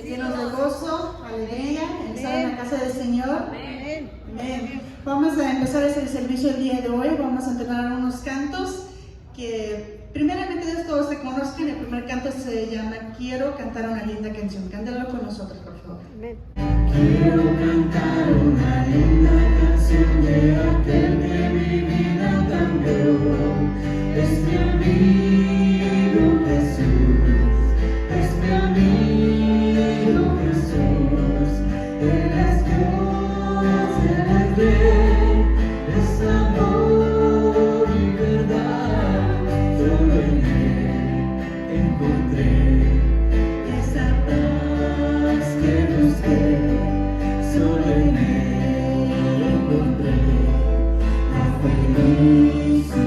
llenos de gozo, alegría, en estar en la casa del Señor. Amén. Vamos a empezar este servicio el día de hoy. Vamos a entrenar unos cantos que primeramente Dios todos se conozcan. El primer canto se llama Quiero cantar una linda canción. Cántalo con nosotros, por favor. Amén. Quiero cantar una linda canción de aquel que mi vida cambió. Es mi amigo Jesús, es mi amigo Jesús. Él es Dios, Él es Rey, es amor y verdad. Solo en Él encontré esa paz que busqué. Solo en Él encontré la felicidad.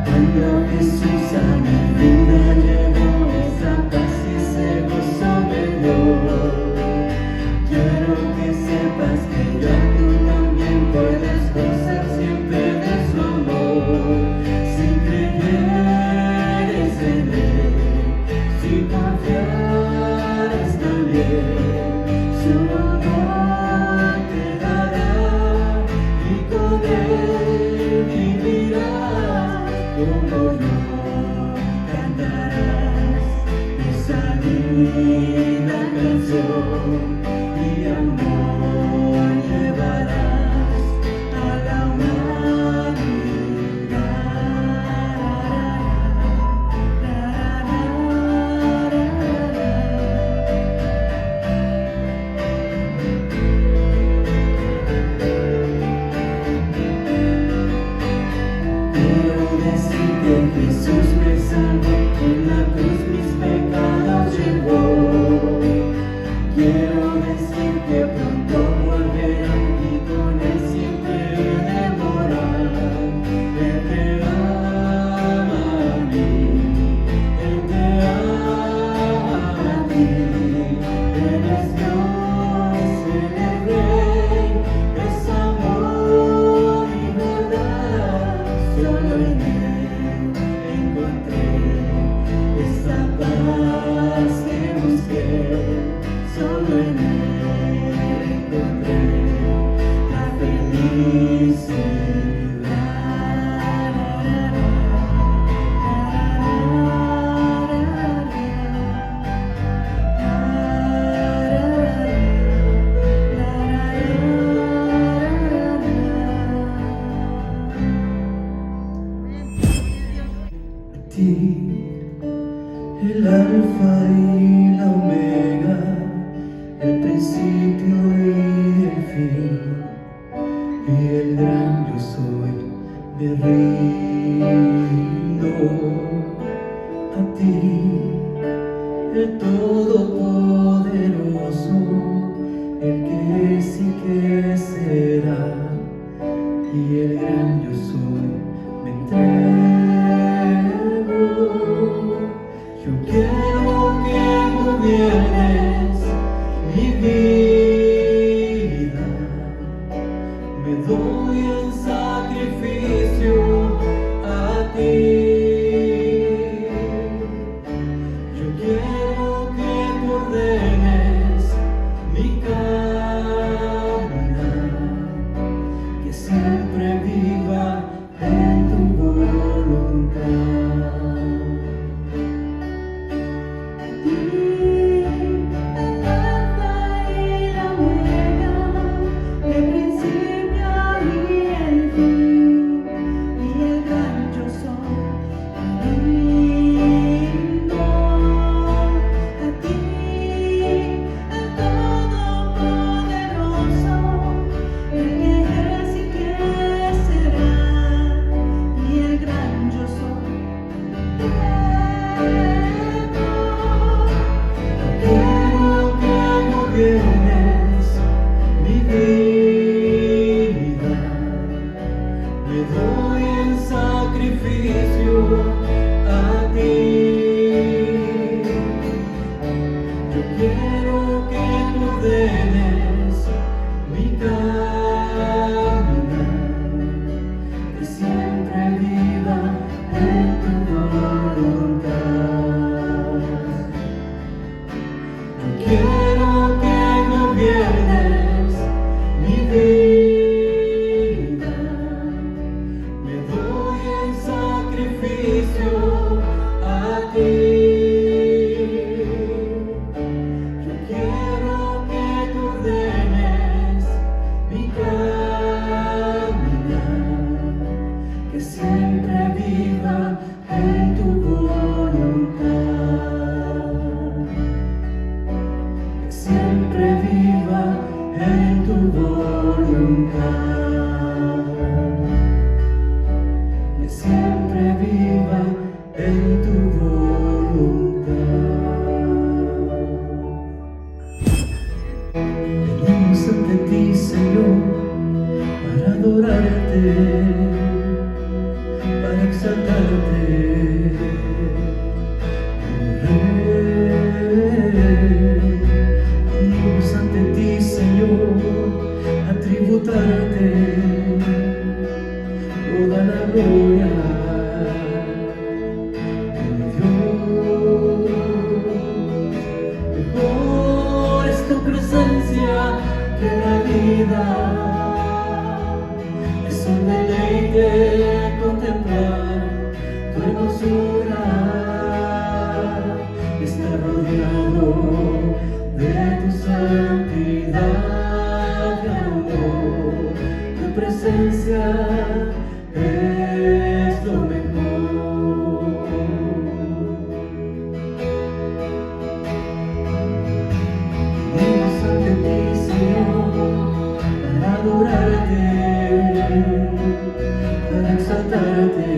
Cuando Jesús a mi vida llegó, esa paz y ese gozo me dio. Quiero que sepas que ya tú también puedes gozar siempre de su amor. Si creyeres en Él, si confiares también, su amor te dará y con Él vivirás como yo. Cantarás esa linda canción. Mi amor llevarás a la humanidad. Quiero decir que Jesús me salvó, en la cruz mis pecados llevó. Quiero decir que pronto volverá y con Él siempre he de morar. Él te ama a mí, Él te ama a ti. Él es Dios, Él es Rey, es amor y verdad. Solo en Él encontré esa paz que busqué. Solo en Él encontré la felicidad. A ti, el alfa y la omega, el principio y el fin, y el gran yo soy, me rindo a ti, el todopoderoso, el que es y que será, y el gran yo soy, me entrego. Yo quiero que gobiernes mi vida, me doy en sacrificio a ti. Yo quiero que tú ordenes mi caminar, que siempre viva en tu voluntad. Yo quiero que tú ordenes mi caminar, que siempre viva en tu voluntad. Yo quiero que gobiernes mi vida, me doy en sacrificio a ti. Yo quiero que tú ordenes mi caminar, que siempre viva en tu voluntad, que siempre viva en tu voluntad, que siempre viva en tu voluntad. Venimos ante ti, Señor, para adorarte, para exaltarte, venimos ante ti, Señor, a tributarte toda la gloria. Mejor es tu presencia que la vida, es un deleite contemplar tu hermosura, estar rodeado de tu santidad y amor. Tu presencia es lo mejor. Venimos ante ti, Señor, para adorarte, para exaltarte,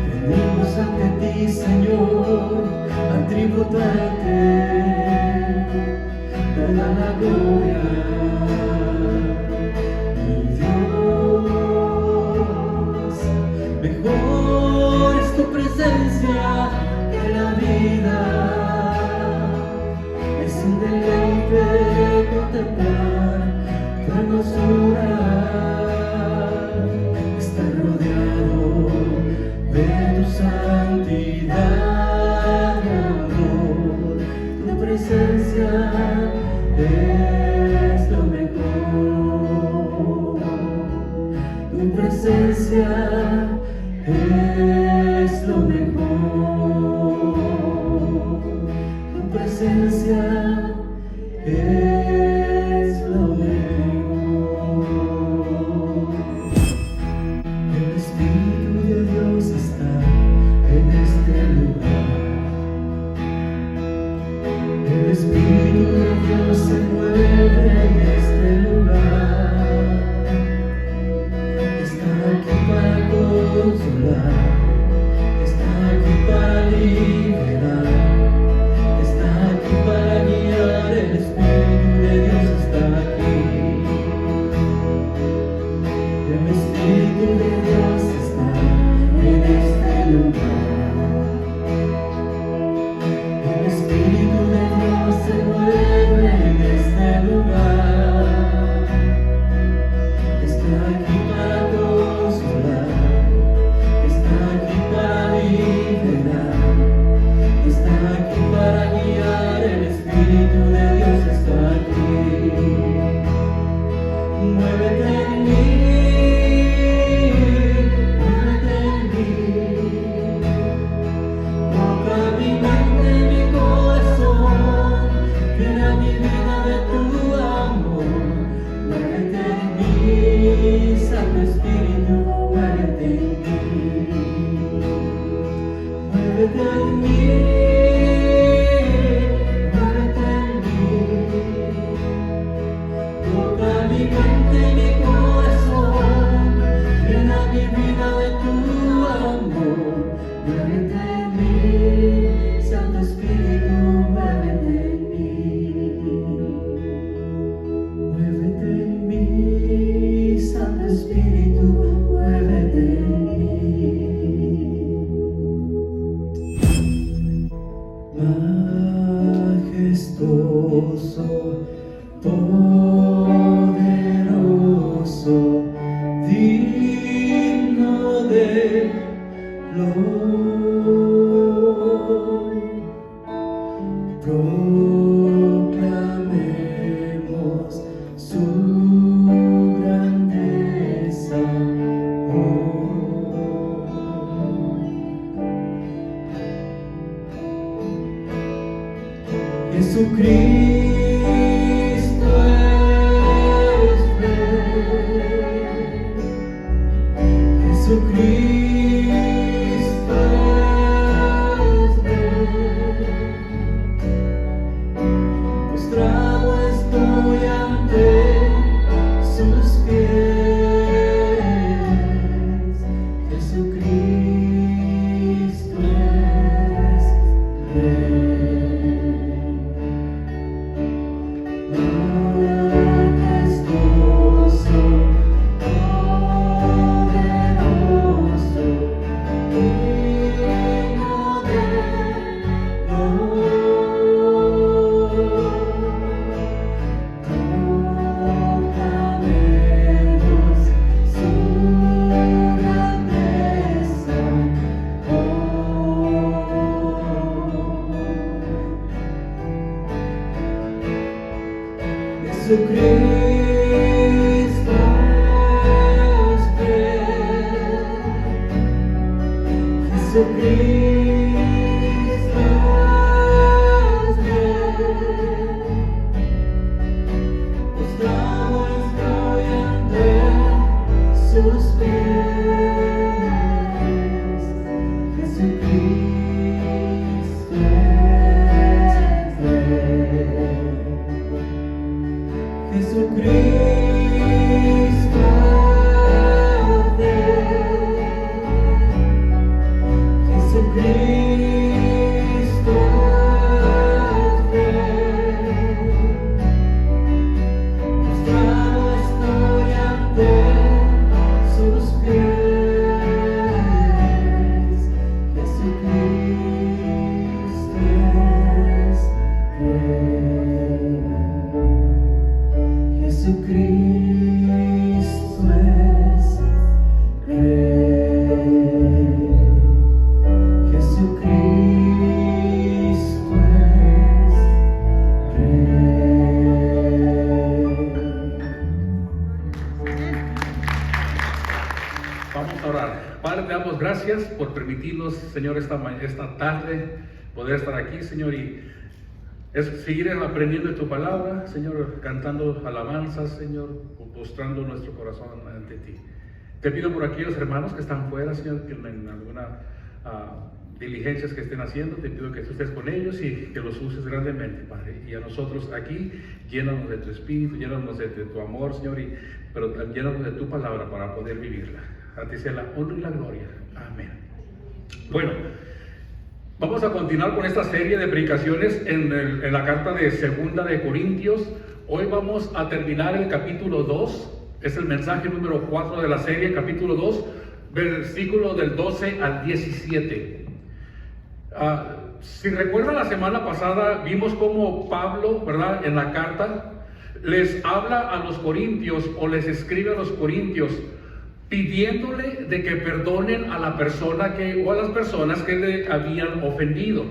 venimos ante ti, Señor, a tributarte toda la gloria. Mi Dios, mejor es tu presencia que la vida, es un deleite contemplar tu hermosura, estar rodeado de tu santidad y amor. Tu presencia es lo mejor. Tu presencia es lo mejor. Tu presencia es lo mejor. El Espíritu de Dios está en este lugar. El Espíritu de Dios se mueve en este lugar. Está aquí para Proclamemos su grandeza hoy. Jesucristo es Rey. Jesucristo es Rey. Postrado estoy ante sus pies. Jesucristo es Rey. Majestuoso, poderoso, digno de proclamemos su grandeza hoy. Jesucristo es Rey. Jesucristo es Rey. Postrado estoy ante sus pies. Jesucristo es Rey. Jesucristo es Rey. Jesucristo es Rey. Postrado estoy ante sus pies. Jesucristo es Rey. Jesucristo es Rey. Jesucristo es Rey. Vamos a orar. Padre, te damos gracias por permitirnos, Señor, esta tarde poder estar aquí, Señor, y seguir aprendiendo de tu palabra, Señor, cantando alabanzas, Señor, postrando nuestro corazón ante ti. Te pido por aquellos hermanos que están fuera, Señor, que en alguna diligencias que estén haciendo, te pido que tú estés con ellos y que los uses grandemente, Padre. Y a nosotros aquí, llénanos de tu espíritu, llénanos de tu amor, Señor, pero también llénanos de tu palabra para poder vivirla. A ti sea la honra y la gloria. Amén. Bueno, vamos a continuar con esta serie de predicaciones en la carta de Segunda de Corintios. Hoy vamos a terminar el capítulo 2. Es el mensaje número 4 de la serie, capítulo 2, versículo del 12 al 17. Si recuerdan, la semana pasada vimos cómo Pablo, ¿verdad?, en la carta les habla a los corintios, o les escribe a los corintios, pidiéndole de que perdonen a la persona o a las personas que le habían ofendido.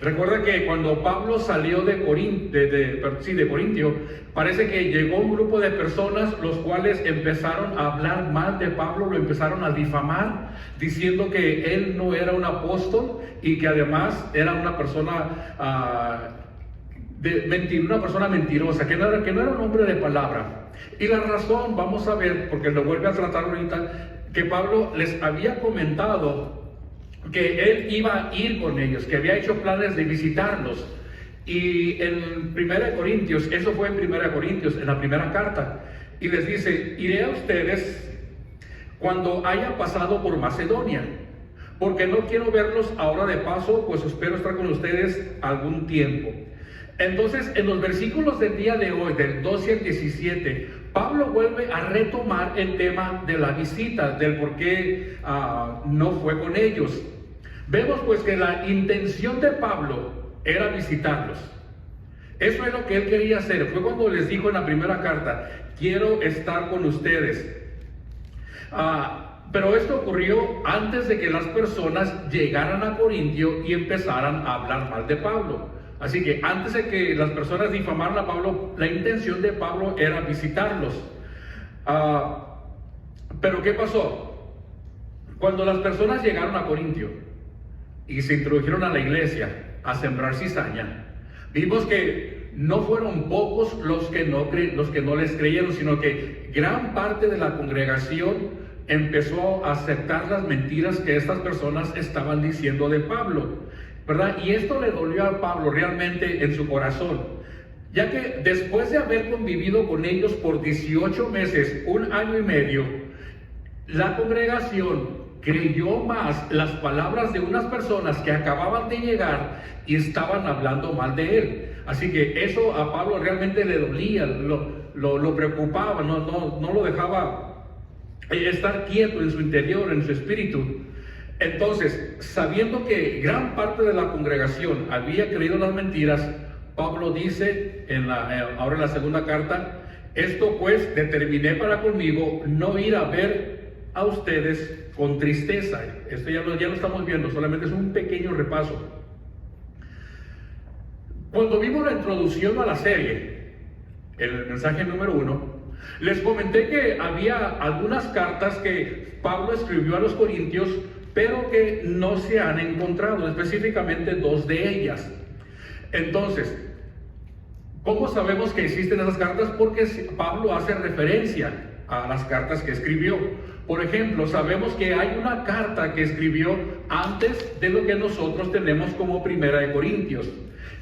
Recuerda que cuando Pablo salió de Corintio, parece que llegó un grupo de personas los cuales empezaron a hablar mal de Pablo, lo empezaron a difamar, diciendo que él no era un apóstol y que además era una persona una persona mentirosa, que no era un hombre de palabra. Y la razón, vamos a ver, porque lo vuelve a tratar ahorita, que Pablo les había comentado que él iba a ir con ellos, que había hecho planes de visitarlos. Y en 1 Corintios, eso fue en 1 Corintios, en la primera carta, y les dice: iré a ustedes cuando haya pasado por Macedonia, porque no quiero verlos ahora de paso, pues espero estar con ustedes algún tiempo. Entonces, en los versículos del día de hoy, del 12 al 17, Pablo vuelve a retomar el tema de la visita, del por qué no fue con ellos. Vemos pues que la intención de Pablo era visitarlos. Eso es lo que él quería hacer. Fue cuando les dijo en la primera carta: quiero estar con ustedes. Pero esto ocurrió antes de que las personas llegaran a Corintio y empezaran a hablar mal de Pablo. Así que antes de que las personas difamaran a Pablo, la intención de Pablo era visitarlos. Pero ¿qué pasó? Cuando las personas llegaron a Corintio y se introdujeron a la iglesia a sembrar cizaña, vimos que no fueron pocos los que no les creyeron, sino que gran parte de la congregación empezó a aceptar las mentiras que estas personas estaban diciendo de Pablo, ¿verdad? Y esto le dolió a Pablo realmente en su corazón, ya que después de haber convivido con ellos por 18 meses, 1 año y medio, la congregación creyó más las palabras de unas personas que acababan de llegar y estaban hablando mal de él. Así que eso a Pablo realmente le dolía, lo preocupaba, no lo dejaba estar quieto en su interior, en su espíritu. Entonces, sabiendo que gran parte de la congregación había creído las mentiras, Pablo dice ahora en la segunda carta: esto pues determiné para conmigo no ir a ver a ustedes con tristeza. Esto ya lo estamos viendo, solamente es un pequeño repaso. Cuando vimos la introducción a la serie, el mensaje número 1, les comenté que había algunas cartas que Pablo escribió a los corintios, pero que no se han encontrado, específicamente 2 de ellas. Entonces, ¿cómo sabemos que existen esas cartas? Porque Pablo hace referencia a las cartas que escribió. Por ejemplo, sabemos que hay una carta que escribió antes de lo que nosotros tenemos como Primera de Corintios.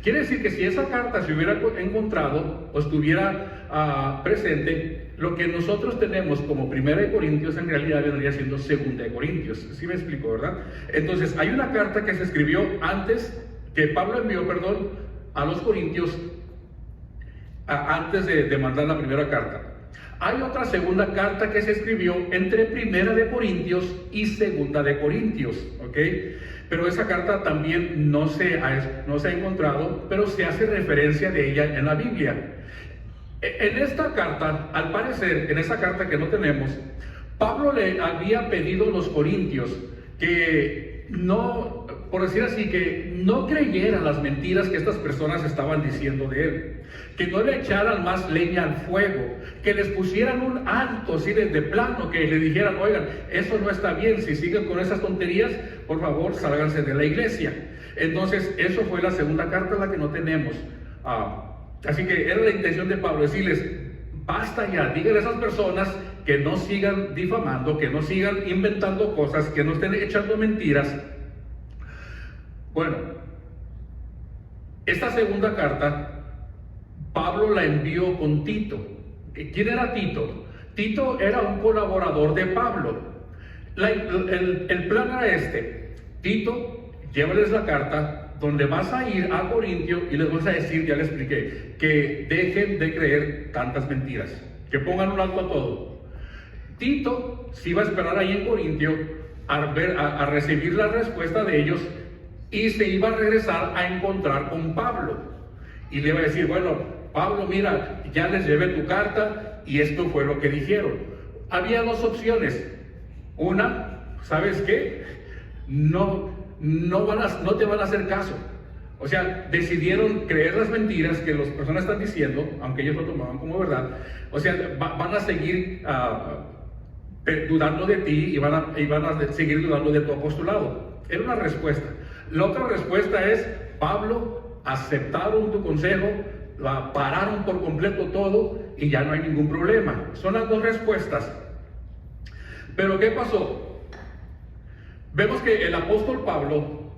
Quiere decir que si esa carta se hubiera encontrado o estuviera presente, lo que nosotros tenemos como Primera de Corintios en realidad vendría siendo Segunda de Corintios. ¿Sí me explico, verdad? Entonces, hay una carta que se escribió antes, que Pablo envió, a los corintios, antes de mandar la primera carta. Hay otra segunda carta que se escribió entre Primera de Corintios y Segunda de Corintios, ¿ok? Pero esa carta también no se ha encontrado, pero se hace referencia de ella en la Biblia. En esta carta, al parecer, en esa carta que no tenemos, Pablo le había pedido a los corintios que no, por decir así, que no creyeran las mentiras que estas personas estaban diciendo de él, que no le echaran más leña al fuego, que les pusieran un alto así de plano, que le dijeran: oigan, eso no está bien, si siguen con esas tonterías, por favor, sálganse de la iglesia. Entonces, eso fue la segunda carta, la que no tenemos. Así que era la intención de Pablo decirles: basta ya, díganle a esas personas que no sigan difamando, que no sigan inventando cosas, que no estén echando mentiras. Bueno, esta segunda carta Pablo la envió con Tito. ¿Quién era Tito? Tito era un colaborador de Pablo. El plan era este: Tito, llévales la carta donde vas a ir a Corintio y les vas a decir, ya les expliqué, que dejen de creer tantas mentiras, que pongan un alto a todo. Tito se iba a esperar ahí en Corintio a recibir la respuesta de ellos y se iba a regresar a encontrar con Pablo y le iba a decir: bueno, Pablo, mira, ya les llevé tu carta y esto fue lo que dijeron. Había 2 opciones. Una, ¿sabes qué? No te van a hacer caso. O sea, decidieron creer las mentiras que las personas están diciendo, aunque ellos lo tomaban como verdad. O sea, van a seguir dudando de ti y van a seguir dudando de tu apostolado. Era una respuesta. La otra respuesta es: Pablo, aceptaron tu consejo, pararon por completo todo y ya no hay ningún problema. Son las 2 respuestas. Pero ¿qué pasó? Vemos que el apóstol Pablo,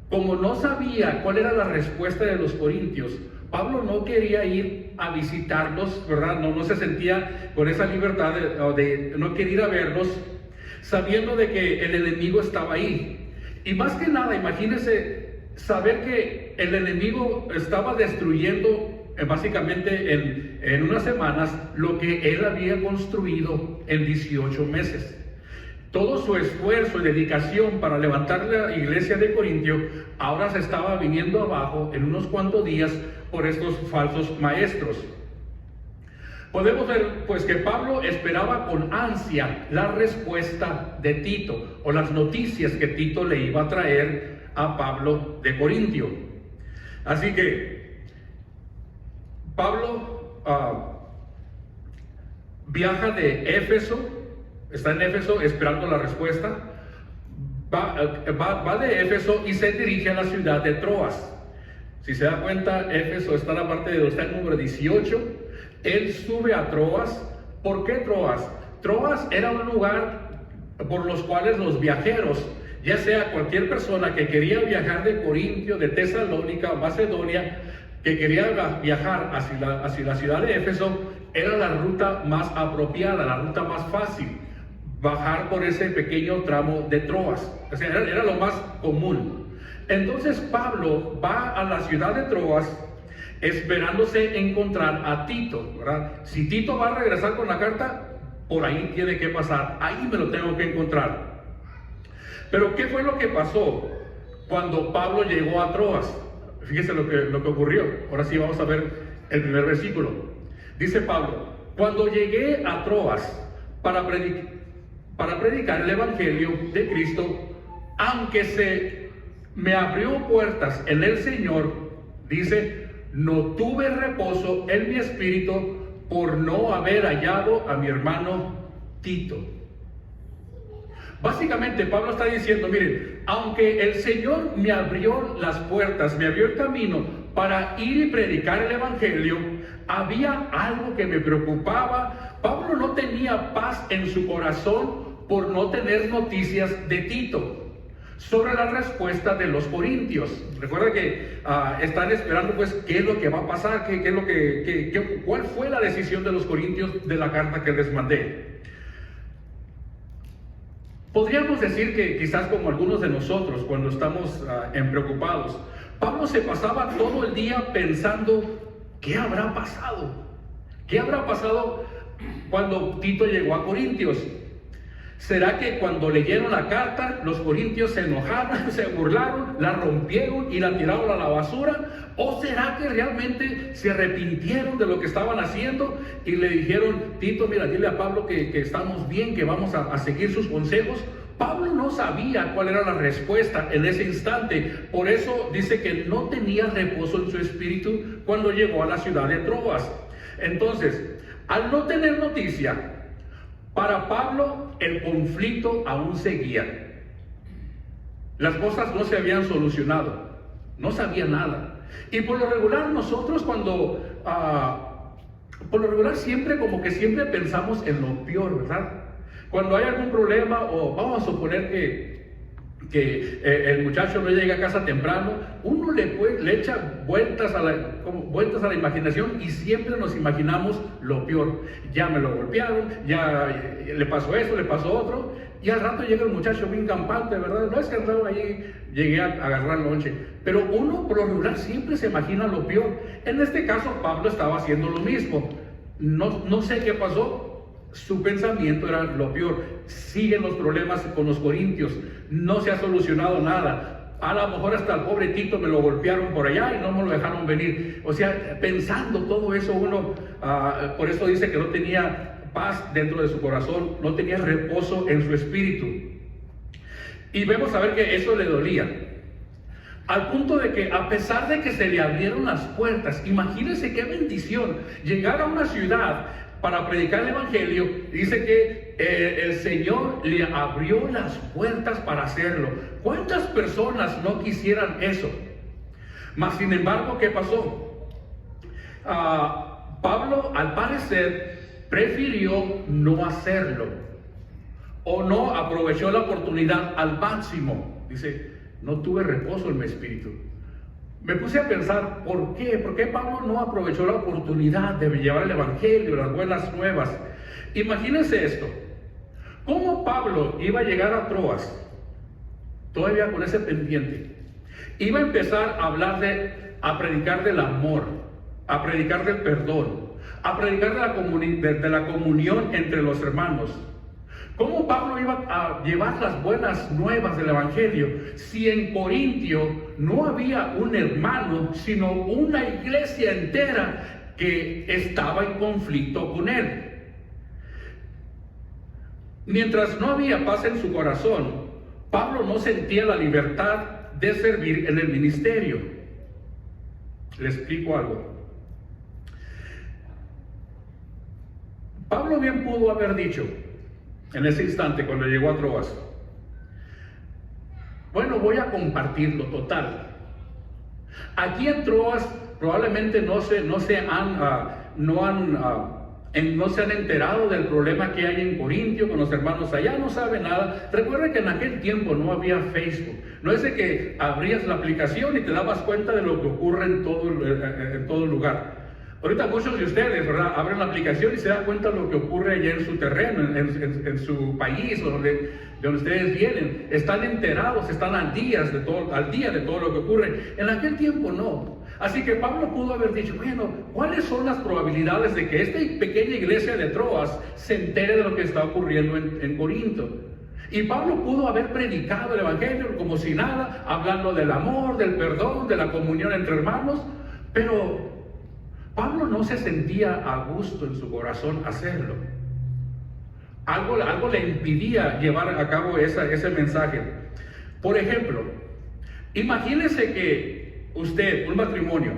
como no sabía cuál era la respuesta de los corintios, Pablo no quería ir a visitarlos, ¿verdad? No se sentía con esa libertad de no querer ir a verlos, sabiendo de que el enemigo estaba ahí. Y más que nada, imagínense saber que el enemigo estaba destruyendo básicamente en unas semanas lo que él había construido en 18 meses. Todo su esfuerzo y dedicación para levantar la iglesia de Corintio ahora se estaba viniendo abajo en unos cuantos días por estos falsos maestros. podemos ver pues que Pablo esperaba con ansia la respuesta de Tito o las noticias que Tito le iba a traer a Pablo de Corintio. Así que Pablo viaja de Éfeso, está en Éfeso esperando la respuesta, va de Éfeso y se dirige a la ciudad de Troas. Si se da cuenta, Éfeso está en la parte de donde está el número 18. Él sube a Troas. ¿Por qué Troas? Troas era un lugar por los cuales los viajeros, ya sea cualquier persona que quería viajar de Corintio, de Tesalónica o Macedonia, que quería viajar hacia la ciudad de Éfeso, era la ruta más apropiada, la ruta más fácil, bajar por ese pequeño tramo de Troas. O sea, era lo más común. Entonces Pablo va a la ciudad de Troas esperándose encontrar a Tito, ¿verdad? Si Tito va a regresar con la carta, por ahí tiene que pasar, ahí me lo tengo que encontrar. Pero ¿qué fue lo que pasó cuando Pablo llegó a Troas? Fíjese lo que ocurrió. Ahora sí vamos a ver el primer versículo. Dice Pablo: cuando llegué a Troas para predicar el evangelio de Cristo, aunque se me abrió puertas en el Señor, dice, no tuve reposo en mi espíritu por no haber hallado a mi hermano Tito. Básicamente Pablo está diciendo, miren, aunque el Señor me abrió las puertas, me abrió el camino para ir y predicar el evangelio, había algo que me preocupaba. Pablo no tenía paz en su corazón por no tener noticias de Tito sobre la respuesta de los corintios. Recuerda que están esperando pues qué es lo que va a pasar, cuál fue la decisión de los corintios de la carta que les mandé. Podríamos decir que quizás como algunos de nosotros cuando estamos preocupados, Pablo se pasaba todo el día pensando ¿qué habrá pasado? ¿Qué habrá pasado cuando Tito llegó a Corintios? ¿Será que cuando leyeron la carta los corintios se enojaron, se burlaron, la rompieron y la tiraron a la basura? ¿O será que realmente se arrepintieron de lo que estaban haciendo y le dijeron, Tito, mira, dile a Pablo que estamos bien, que vamos a seguir sus consejos? Pablo no sabía cuál era la respuesta en ese instante. Por eso dice que no tenía reposo en su espíritu cuando llegó a la ciudad de Troas. Entonces, al no tener noticia, para Pablo el conflicto aún seguía. Las cosas no se habían solucionado, no sabía nada. Y por lo regular nosotros por lo regular siempre siempre pensamos en lo peor, ¿verdad? Cuando hay algún problema, o vamos a suponer que el muchacho no llega a casa temprano, uno le echa vueltas a la imaginación y siempre nos imaginamos lo peor. Ya me lo golpearon, ya le pasó esto, le pasó otro, y al rato llega el muchacho bien campante, ¿verdad? No es que andaba ahí, llegué a agarrar lonche. Pero uno por lo regular siempre se imagina lo peor. En este caso Pablo estaba haciendo lo mismo. No sé qué pasó. Su pensamiento era lo peor. Siguen los problemas con los corintios, no se ha solucionado nada. A lo mejor hasta el pobre Tito me lo golpearon por allá y no me lo dejaron venir. O sea, pensando todo eso uno, por eso dice que no tenía paz dentro de su corazón, no tenía reposo en su espíritu. Y vemos a ver que eso le dolía, al punto de que a pesar de que se le abrieron las puertas, imagínense qué bendición llegar a una ciudad para predicar el evangelio. Dice que el Señor le abrió las puertas para hacerlo. ¿Cuántas personas no quisieran eso? Mas sin embargo, ¿qué pasó? Pablo al parecer prefirió no hacerlo, o no aprovechó la oportunidad al máximo. Dice, no tuve reposo en mi espíritu. Me puse a pensar, ¿por qué? ¿Por qué Pablo no aprovechó la oportunidad de llevar el evangelio, las buenas nuevas? Imagínense esto. ¿Cómo Pablo iba a llegar a Troas, todavía con ese pendiente? Iba a empezar a a predicar del amor, a predicar del perdón, a predicar de la comunión entre los hermanos. ¿Cómo Pablo iba a llevar las buenas nuevas del evangelio si en Corintio no había un hermano, sino una iglesia entera que estaba en conflicto con él. Mientras no había paz en su corazón, Pablo no sentía la libertad de servir en el ministerio. Le explico algo. Pablo bien pudo haber dicho en ese instante cuando llegó a Troas: bueno, voy a compartirlo total. Aquí en Troas probablemente no se han enterado del problema que hay en Corintio con los hermanos allá, no saben nada. Recuerden que en aquel tiempo no había Facebook. No es de que abrías la aplicación y te dabas cuenta de lo que ocurre en todo lugar. Ahorita muchos de ustedes, ¿verdad?, abren la aplicación y se dan cuenta de lo que ocurre allá en su terreno, en su país, o de donde ustedes vienen. Están enterados, están al día de todo lo que ocurre. En aquel tiempo no. Así que Pablo pudo haber dicho: bueno, ¿cuáles son las probabilidades de que esta pequeña iglesia de Troas se entere de lo que está ocurriendo en Corinto? Y Pablo pudo haber predicado el evangelio como si nada, hablando del amor, del perdón, de la comunión entre hermanos, pero Pablo no se sentía a gusto en su corazón hacerlo. Algo le impidía llevar a cabo ese mensaje. Por ejemplo, imagínese que usted, un matrimonio,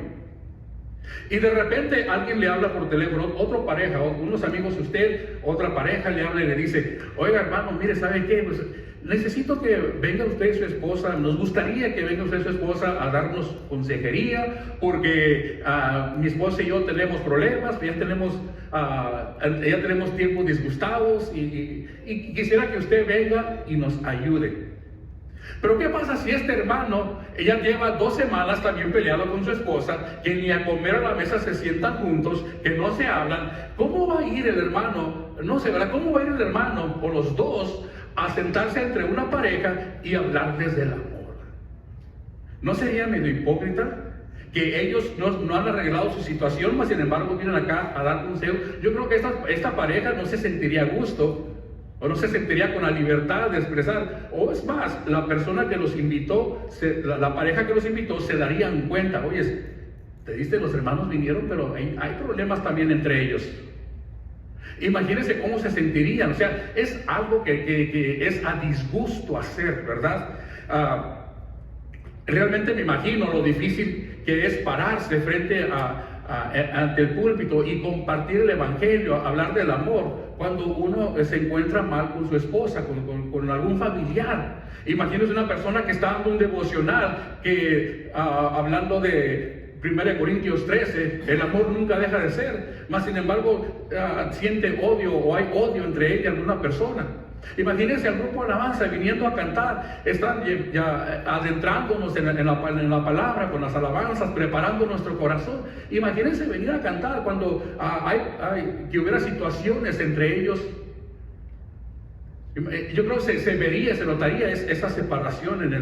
y de repente alguien le habla por teléfono, otra pareja, unos amigos de usted, otra pareja le habla y le dice: oiga, hermano, mire, ¿sabe qué? Pues necesito que venga usted y su esposa, nos gustaría que venga usted y su esposa a darnos consejería, porque mi esposa y yo tenemos problemas, ya tenemos tiempos disgustados y quisiera que usted venga y nos ayude. Pero ¿qué pasa si este hermano, ella lleva 2 semanas también peleado con su esposa, que ni a comer a la mesa se sientan juntos, que no se hablan? ¿Cómo va a ir el hermano? No sé, ¿verdad? ¿Cómo va a ir el hermano o los dos a sentarse entre una pareja y hablarles del amor? ¿No sería medio hipócrita que ellos no han arreglado su situación, mas sin embargo vienen acá a dar consejo? Yo creo que esta pareja no se sentiría a gusto, o no se sentiría con la libertad de expresar. O es más, la persona que los invitó, la pareja que los invitó, se darían cuenta: oye, te diste, los hermanos vinieron, pero hay problemas también entre ellos. Imagínense cómo se sentirían. O sea, es algo que es a disgusto hacer, ¿verdad? Realmente me imagino lo difícil que es pararse ante el púlpito y compartir el evangelio, hablar del amor, cuando uno se encuentra mal con su esposa, con algún familiar. Imagínense una persona que está dando un devocional, hablando de 1 Corintios 13, el amor nunca deja de ser, mas sin embargo siente odio, o hay odio entre ella y alguna persona. Imagínense al grupo de alabanza viniendo a cantar, están ya adentrándonos en la palabra, con las alabanzas, preparando nuestro corazón. Imagínense venir a cantar cuando que hubiera situaciones entre ellos. Yo creo que se vería, se notaría esa separación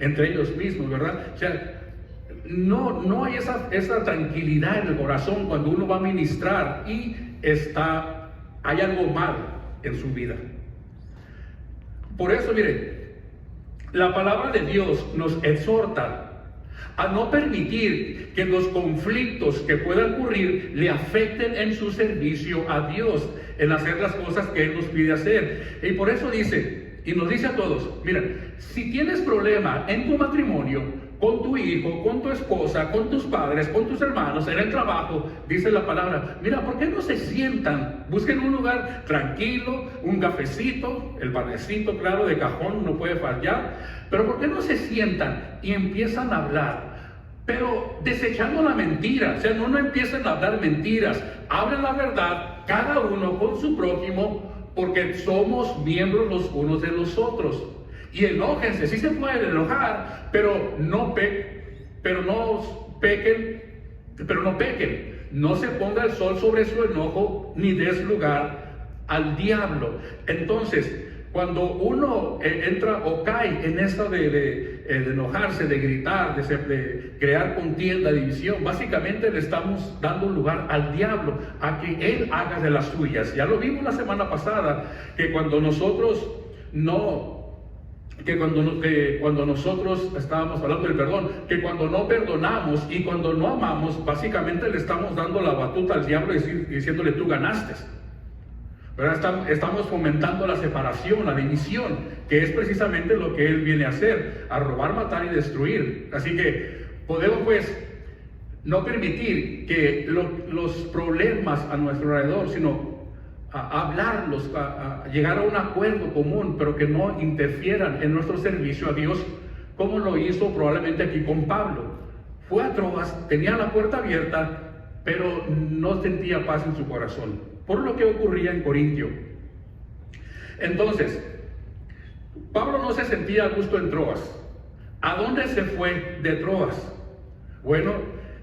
entre ellos mismos, ¿verdad? O sea, no hay esa tranquilidad en el corazón cuando uno va a ministrar y hay algo mal en su vida. Por eso, mire, la palabra de Dios nos exhorta a no permitir que los conflictos que puedan ocurrir le afecten en su servicio a Dios, en hacer las cosas que Él nos pide hacer. Y por eso dice, y nos dice a todos: mira, si tienes problema en tu matrimonio, con tu hijo, con tu esposa, con tus padres, con tus hermanos, en el trabajo, dice la palabra, mira, ¿por qué no se sientan? Busquen un lugar tranquilo, un cafecito, el panecito, claro, de cajón, no puede fallar, pero ¿por qué no se sientan y empiezan a hablar? Pero desechando la mentira, o sea, no empiecen a hablar mentiras, hablen la verdad, cada uno con su prójimo, porque somos miembros los unos de los otros. Y enójense, sí se pueden enojar, pero no pequen. No se ponga el sol sobre su enojo, ni des lugar al diablo. Entonces, cuando uno entra o cae en eso de enojarse, de gritar, de crear contienda, división, básicamente le estamos dando lugar al diablo, a que él haga de las suyas. Ya lo vimos la semana pasada, que cuando nosotros no que cuando nosotros estábamos hablando del perdón, que cuando no perdonamos y cuando no amamos, básicamente le estamos dando la batuta al diablo diciéndole tú ganaste. ¿Verdad? Estamos fomentando la separación, la división, que es precisamente lo que él viene a hacer, a robar, matar y destruir. Así que podemos pues no permitir que los problemas a nuestro alrededor, sino a hablarlos, a llegar a un acuerdo común, pero que no interfieran en nuestro servicio a Dios, como lo hizo probablemente aquí con Pablo. Fue a Troas, tenía la puerta abierta, pero no sentía paz en su corazón, por lo que ocurría en Corintio. Entonces, Pablo no se sentía a gusto en Troas. ¿A dónde se fue de Troas? Bueno,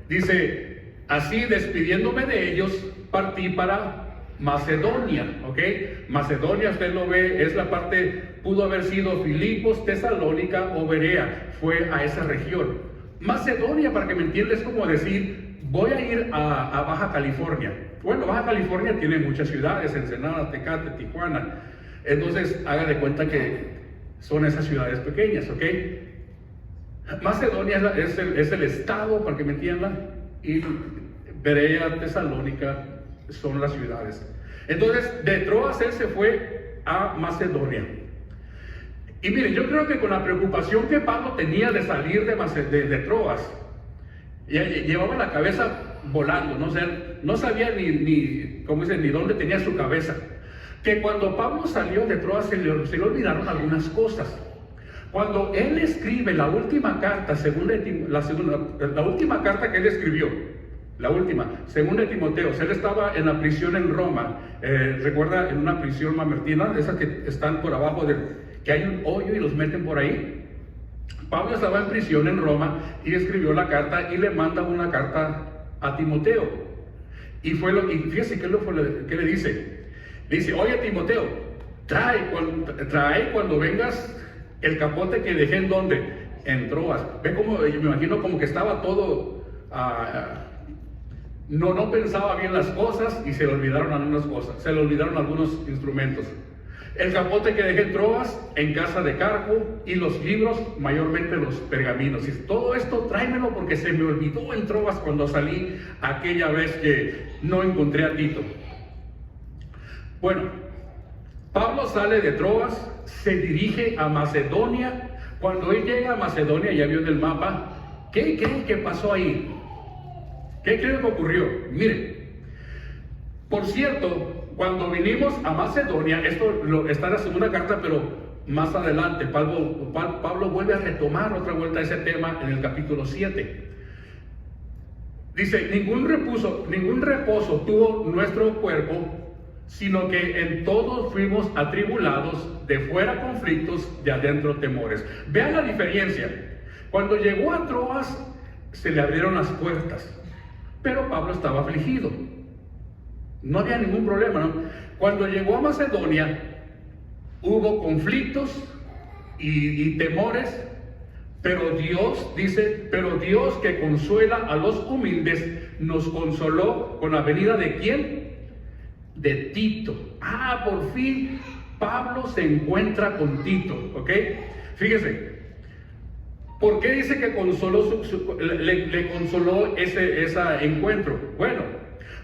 dice, así despidiéndome de ellos, partí para Macedonia, ¿ok? Macedonia, usted lo ve, es la parte, pudo haber sido Filipos, Tesalónica o Berea, fue a esa región. Macedonia, para que me entiendas, es como decir, voy a ir a Baja California. Bueno, Baja California tiene muchas ciudades, Ensenada, Tecate, Tijuana. Entonces, haga de cuenta que son esas ciudades pequeñas, ¿ok? Macedonia es el estado, para que me entiendan, y Berea, Tesalónica son las ciudades. Entonces, de Troas él se fue a Macedonia. Y miren, yo creo que con la preocupación que Pablo tenía de salir de Troas, llevaba la cabeza volando, ¿no? O sea, no sabía ni dónde tenía su cabeza. Que cuando Pablo salió de Troas se le olvidaron algunas cosas. Cuando él escribe la última carta, la última carta que él escribió, segunda de Timoteo, él estaba en la prisión en Roma, recuerda, en una prisión mamertina, esas que están por abajo, que hay un hoyo y los meten por ahí. Pablo estaba en prisión en Roma y escribió la carta y le manda una carta a Timoteo. Y fíjese qué le dice. Le dice, oye Timoteo, trae cuando vengas el capote que dejé en donde, en Troas. Ve como, yo me imagino como que estaba todo, no pensaba bien las cosas y se le olvidaron algunas cosas, se le olvidaron algunos instrumentos. El capote que dejé en Troas, en casa de Carpo, y los libros, mayormente los pergaminos. Y todo esto tráemelo porque se me olvidó en Troas cuando salí aquella vez que no encontré a Tito. Bueno, Pablo sale de Troas, se dirige a Macedonia. Cuando él llega a Macedonia, ya vio en el mapa, ¿qué creen que pasó ahí? ¿Qué creen que ocurrió? Miren, por cierto, cuando vinimos a Macedonia, esto está en la segunda carta, pero más adelante Pablo vuelve a retomar otra vuelta ese tema en el capítulo 7. Dice, ningún reposo tuvo nuestro cuerpo, sino que en todos fuimos atribulados, de fuera conflictos, de adentro temores. Vean la diferencia. Cuando llegó a Troas, se le abrieron las puertas, pero Pablo estaba afligido. No había ningún problema, ¿no? Cuando llegó a Macedonia, hubo conflictos y temores, pero Dios, dice, pero Dios que consuela a los humildes, nos consoló con la venida ¿de quién? De Tito. Por fin Pablo se encuentra con Tito, ¿ok? Fíjese, ¿por qué dice que le consoló ese encuentro? Bueno,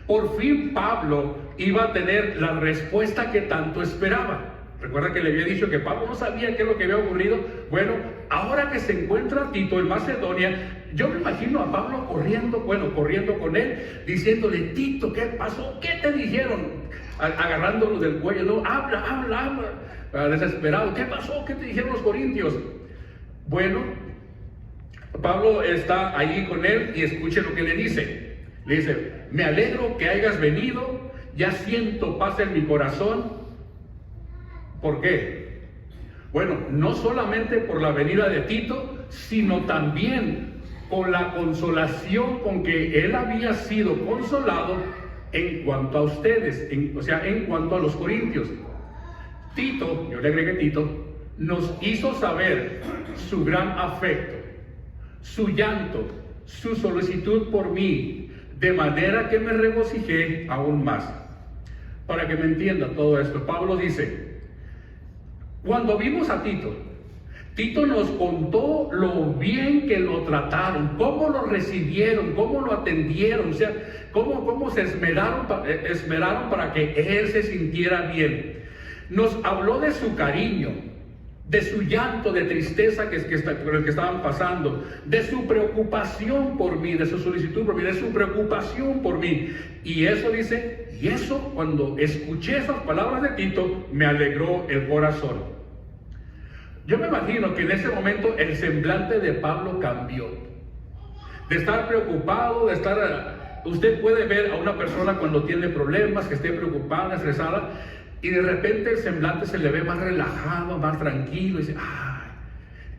por fin Pablo iba a tener la respuesta que tanto esperaba. Recuerda que le había dicho que Pablo no sabía qué es lo que había ocurrido. Bueno, ahora que se encuentra Tito en Macedonia, yo me imagino a Pablo corriendo con él, diciéndole, Tito, ¿qué pasó? ¿Qué te dijeron? Agarrándolo del cuello, no, habla, desesperado, ¿qué pasó? ¿Qué te dijeron los corintios? Bueno, Pablo está ahí con él y escuche lo que le dice. Le dice, me alegro que hayas venido, ya siento paz en mi corazón. ¿Por qué? Bueno, no solamente por la venida de Tito, sino también por la consolación con que él había sido consolado en cuanto a ustedes, en cuanto a los corintios. Tito, yo le agregué Tito, nos hizo saber su gran afecto, su llanto, su solicitud por mí, de manera que me regocijé aún más. Para que me entienda todo esto, Pablo dice, cuando vimos a Tito, Tito nos contó lo bien que lo trataron, cómo lo recibieron, cómo lo atendieron, o sea, cómo se esmeraron para que él se sintiera bien. Nos habló de su cariño, de su llanto, de tristeza por el que estaban pasando, de su preocupación por mí, de su solicitud por mí, de su preocupación por mí. Y eso dice, y eso cuando escuché esas palabras de Tito, me alegró el corazón. Yo me imagino que en ese momento el semblante de Pablo cambió. De estar preocupado, de estar... Usted puede ver a una persona cuando tiene problemas, que esté preocupada, estresada, y de repente el semblante se le ve más relajado, más tranquilo, y dice, ¡ay!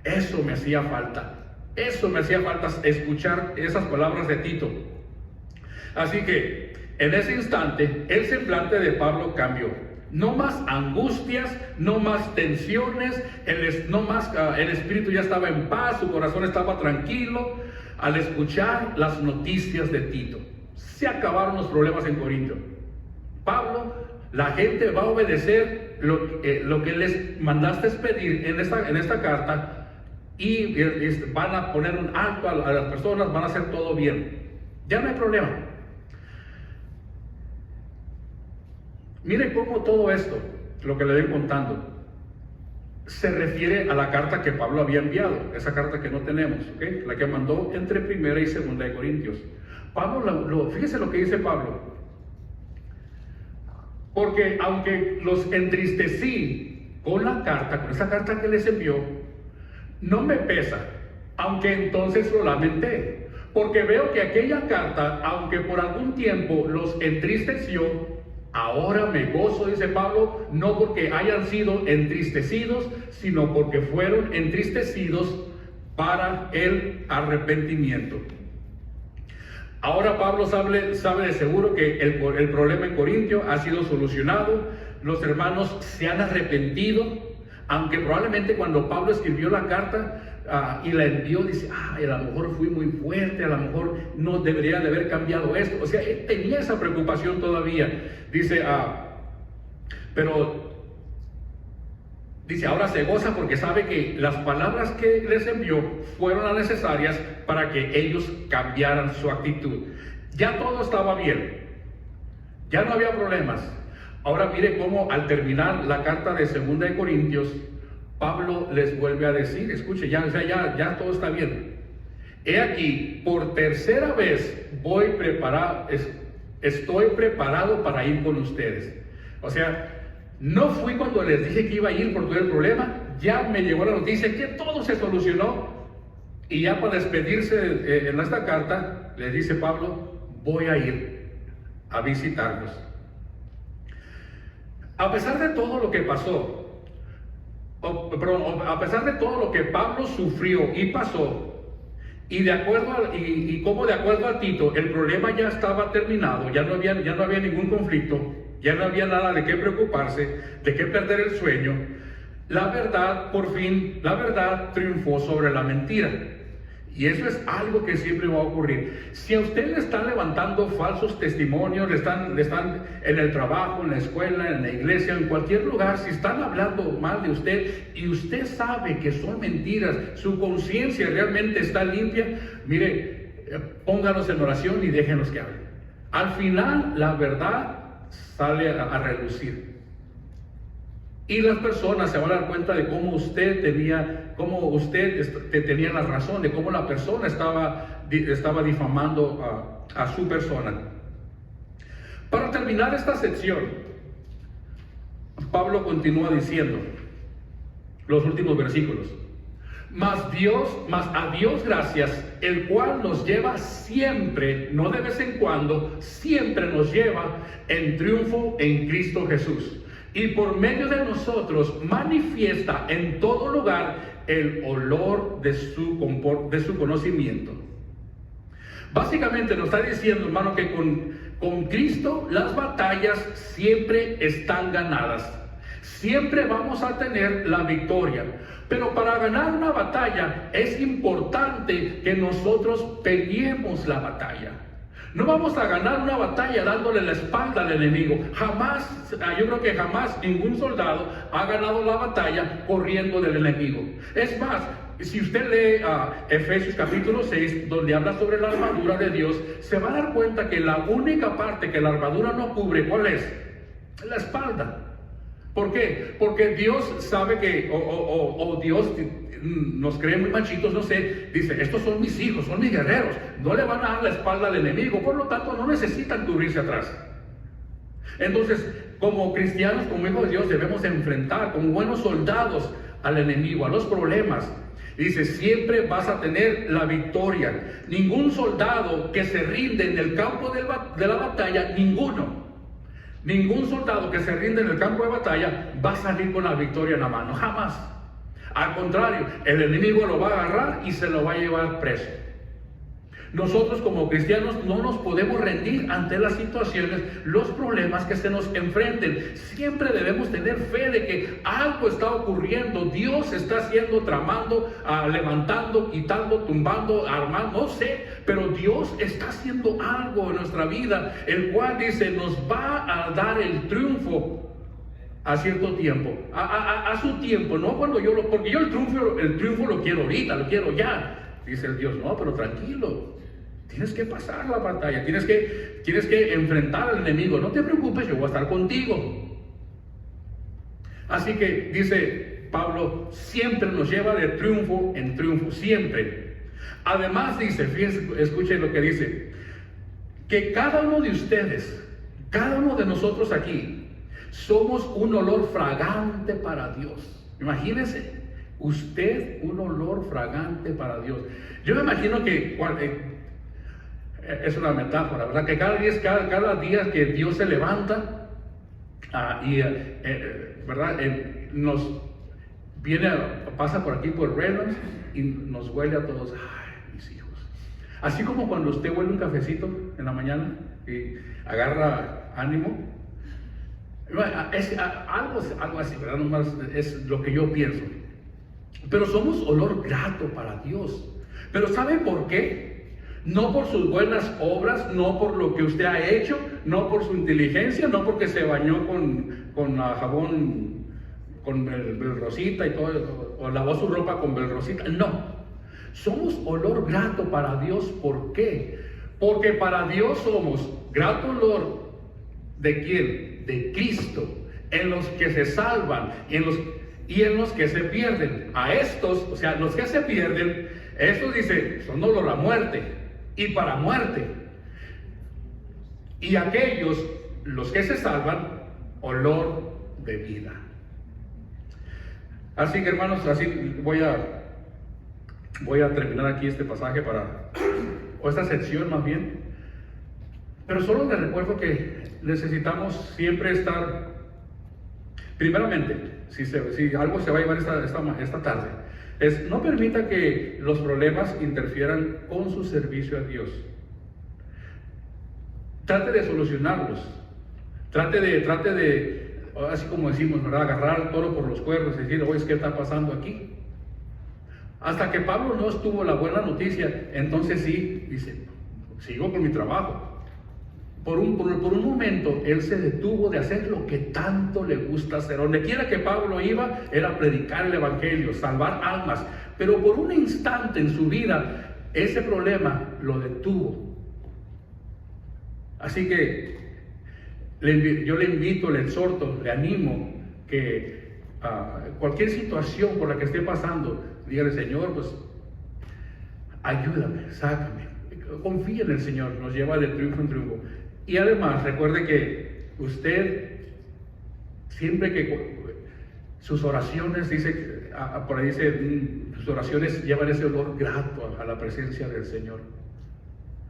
Eso me hacía falta. Eso me hacía falta, escuchar esas palabras de Tito. Así que, en ese instante, el semblante de Pablo cambió. No más angustias, no más tensiones, el espíritu ya estaba en paz, su corazón estaba tranquilo al escuchar las noticias de Tito. Se acabaron los problemas en Corinto. Pablo, la gente va a obedecer lo que les mandaste pedir en esta carta y van a poner un alto a las personas, van a hacer todo bien. Ya no hay problema. Mire cómo todo esto, lo que le estoy contando, se refiere a la carta que Pablo había enviado, esa carta que no tenemos, ¿okay? La que mandó entre 1 y 2 de Corintios. Pablo, fíjese lo que dice Pablo. Porque aunque los entristecí con la carta, con esa carta que les envió, no me pesa, aunque entonces lo lamenté. Porque veo que aquella carta, aunque por algún tiempo los entristeció, ahora me gozo, dice Pablo, no porque hayan sido entristecidos, sino porque fueron entristecidos para el arrepentimiento. Ahora Pablo sabe de seguro que el problema en Corintio ha sido solucionado, los hermanos se han arrepentido, aunque probablemente cuando Pablo escribió la carta y la envió, dice, a lo mejor fui muy fuerte, a lo mejor no debería de haber cambiado esto. O sea, él tenía esa preocupación todavía. Dice, ahora se goza porque sabe que las palabras que les envió fueron las necesarias para que ellos cambiaran su actitud. Ya todo estaba bien, ya no había problemas. Ahora mire cómo al terminar la carta de 2 de Corintios, Pablo les vuelve a decir, escuche, ya todo está bien. He aquí, por tercera vez estoy preparado para ir con ustedes. O sea, no fui cuando les dije que iba a ir por todo el problema, ya me llegó la noticia que todo se solucionó. Y ya para despedirse en esta carta, les dice Pablo, voy a ir a visitarlos. A pesar de todo lo que pasó, a pesar de todo lo que Pablo sufrió y pasó, y como de acuerdo a Tito, el problema ya estaba terminado, ya no había ningún conflicto, ya no había nada de qué preocuparse, de qué perder el sueño. La verdad triunfó sobre la mentira. Y eso es algo que siempre va a ocurrir. Si a usted le están levantando falsos testimonios, le están en el trabajo, en la escuela, en la iglesia, en cualquier lugar, si están hablando mal de usted y usted sabe que son mentiras, su conciencia realmente está limpia, mire, pónganos en oración y déjenos que hablen. Al final, la verdad sale a relucir. Y las personas se van a dar cuenta de cómo usted tenía la razón, de cómo la persona estaba difamando a su persona. Para terminar esta sección, Pablo continúa diciendo los últimos versículos. Mas a Dios gracias, el cual nos lleva siempre, no de vez en cuando, siempre nos lleva en triunfo en Cristo Jesús. Y por medio de nosotros manifiesta en todo lugar el olor de su conocimiento. Básicamente nos está diciendo, hermano, que con Cristo las batallas siempre están ganadas. Siempre vamos a tener la victoria. Pero para ganar una batalla es importante que nosotros peleemos la batalla. No vamos a ganar una batalla dándole la espalda al enemigo. Jamás, yo creo que jamás ningún soldado ha ganado la batalla corriendo del enemigo. Es más, si usted lee Efesios capítulo 6, donde habla sobre la armadura de Dios, se va a dar cuenta que la única parte que la armadura no cubre, ¿cuál es? La espalda. ¿Por qué? Porque Dios sabe que, o Dios nos cree muy machitos, no sé, dice, estos son mis hijos, son mis guerreros, no le van a dar la espalda al enemigo, por lo tanto no necesitan cubrirse atrás. Entonces, como cristianos, como hijos de Dios, debemos enfrentar como buenos soldados al enemigo, a los problemas. Dice, siempre vas a tener la victoria. Ningún soldado que se rinde en el campo de la batalla, ningún soldado que se rinde en el campo de batalla va a salir con la victoria en la mano, jamás. Al contrario, el enemigo lo va a agarrar y se lo va a llevar preso. Nosotros como cristianos no nos podemos rendir ante las situaciones, los problemas que se nos enfrenten. Siempre debemos tener fe de que algo está ocurriendo. Dios está haciendo, tramando, levantando, quitando, tumbando, armando, no sé. Pero Dios está haciendo algo en nuestra vida, el cual dice, nos va a dar el triunfo a cierto tiempo, a su tiempo, no cuando porque yo el triunfo lo quiero ahorita, lo quiero ya. Dice el Dios, no, pero tranquilo, tienes que pasar la batalla, tienes que enfrentar al enemigo, no te preocupes, yo voy a estar contigo. Así que dice Pablo, siempre nos lleva de triunfo en triunfo, siempre. Además dice, fíjense, escuchen lo que dice, que cada uno de ustedes, cada uno de nosotros aquí, somos un olor fragante para Dios. Imagínense, usted un olor fragante para Dios. Yo me imagino que es una metáfora, ¿verdad? Que cada día que Dios se levanta ¿verdad? Pasa por aquí por Reynolds y nos huele a todos. Ay, mis hijos. Así como cuando usted huele un cafecito en la mañana y agarra ánimo. Es algo así, ¿verdad? Nomás es lo que yo pienso. Pero somos olor grato para Dios. Pero ¿sabe por qué? No por sus buenas obras, no por lo que usted ha hecho, no por su inteligencia, no porque se bañó con jabón, con Belrosita y todo, o lavó su ropa con Belrosita. No. Somos olor grato para Dios. ¿Por qué? Porque para Dios somos grato olor. ¿De quién? De Cristo, en los que se salvan y en los que se pierden. A estos, o sea, los que se pierden, estos dice, son olor a muerte y para muerte. Y aquellos, los que se salvan, olor de vida. Así que hermanos, así voy a terminar aquí este pasaje o esta sección más bien. Pero solo les recuerdo que necesitamos siempre estar, primeramente, si algo se va a llevar esta tarde, es no permita que los problemas interfieran con su servicio a Dios. Trate de solucionarlos. Trate de, así como decimos, ¿verdad? Agarrar al toro por los cuernos y decir, oye, ¿qué está pasando aquí? Hasta que Pablo no estuvo la buena noticia, entonces sí, dice, sigo con mi trabajo. Por un momento, él se detuvo de hacer lo que tanto le gusta hacer. Donde quiera que Pablo iba, era predicar el evangelio, salvar almas. Pero por un instante en su vida, ese problema lo detuvo. Así que yo le invito, le exhorto, le animo que cualquier situación por la que esté pasando, dígale, Señor, pues ayúdame, sácame. Confía en el Señor, nos lleva de triunfo en triunfo. Y además, recuerde que usted, siempre que sus oraciones, por ahí dice, sus oraciones llevan ese olor grato a la presencia del Señor.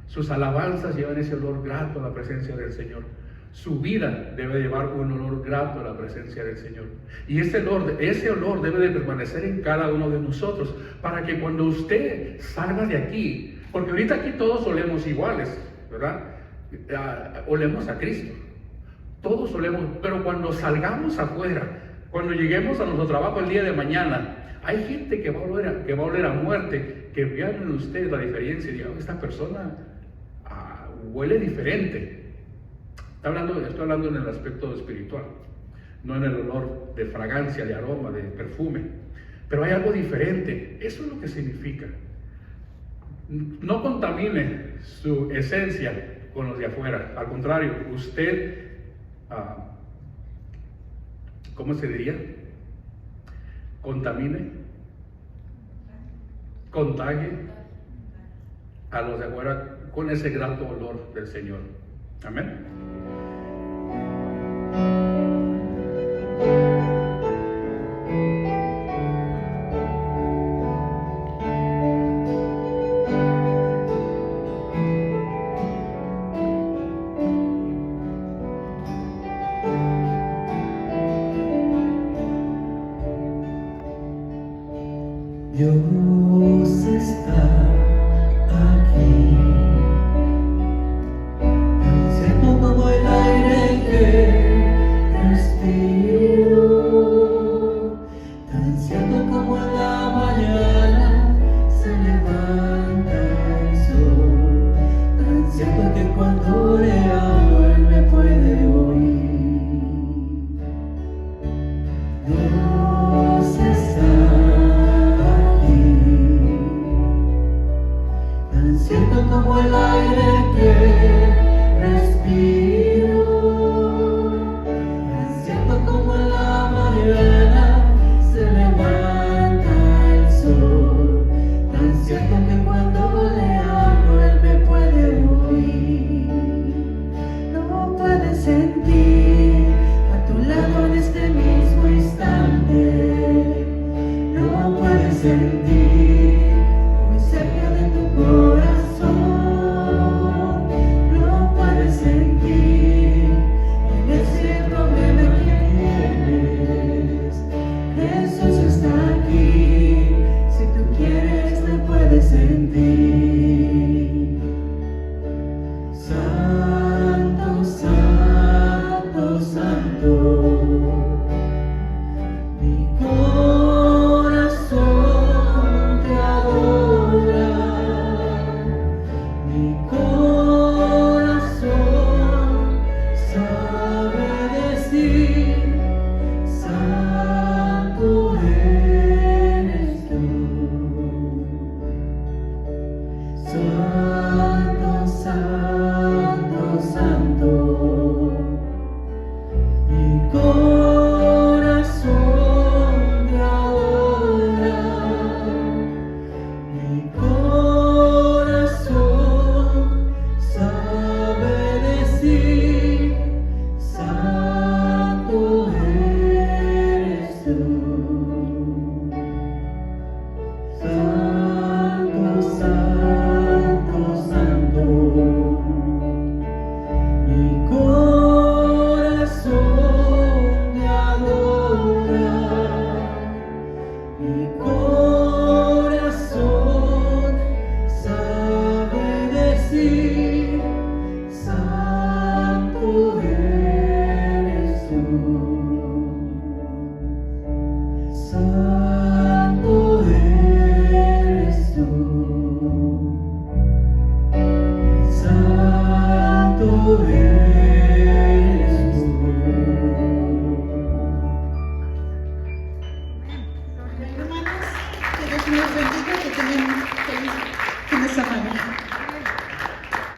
Sus alabanzas llevan ese olor grato a la presencia del Señor. Su vida debe llevar un olor grato a la presencia del Señor. Y ese olor debe de permanecer en cada uno de nosotros, para que cuando usted salga de aquí, porque ahorita aquí todos olemos iguales, ¿verdad? Olemos a Cristo, todos olemos, pero cuando salgamos afuera, cuando lleguemos a nuestro trabajo el día de mañana, hay gente que va a oler a muerte, que vean en usted la diferencia y digan, esta persona huele diferente. Estoy hablando en el aspecto espiritual, no en el olor de fragancia, de aroma, de perfume. Pero hay algo diferente. Eso es lo que significa. No contamine su esencia con los de afuera. Al contrario, usted, ¿cómo se diría? Contagie a los de afuera con ese grato olor del Señor. Amén. Dios está aquí, tan cierto como el aire que respiro, tan cierto como en la mañana se levanta el sol, tan cierto que cuando le hablo Él me puede oír. Dios está tan cierto como el aire que respiro, tan cierto como en la mañana se levanta el sol, tan cierto que cuando le hablo Él me puede oír. No puedes sentir a tu lado en este mismo instante, no puedes sentir muy cerca de tu corazón, no puedes sentir en ese problema que tienes. Jesús está aquí, si tú quieres le puedes sentir. Santo, santo, santo, mi corazón te adora, mi corazón sabe decir, santo eres tú. Santo, santo, santo, mi corazón te adora, mi corazón sabe decir, santo eres tú. Santo, santo, santo, mi corazón te adora, mi corazón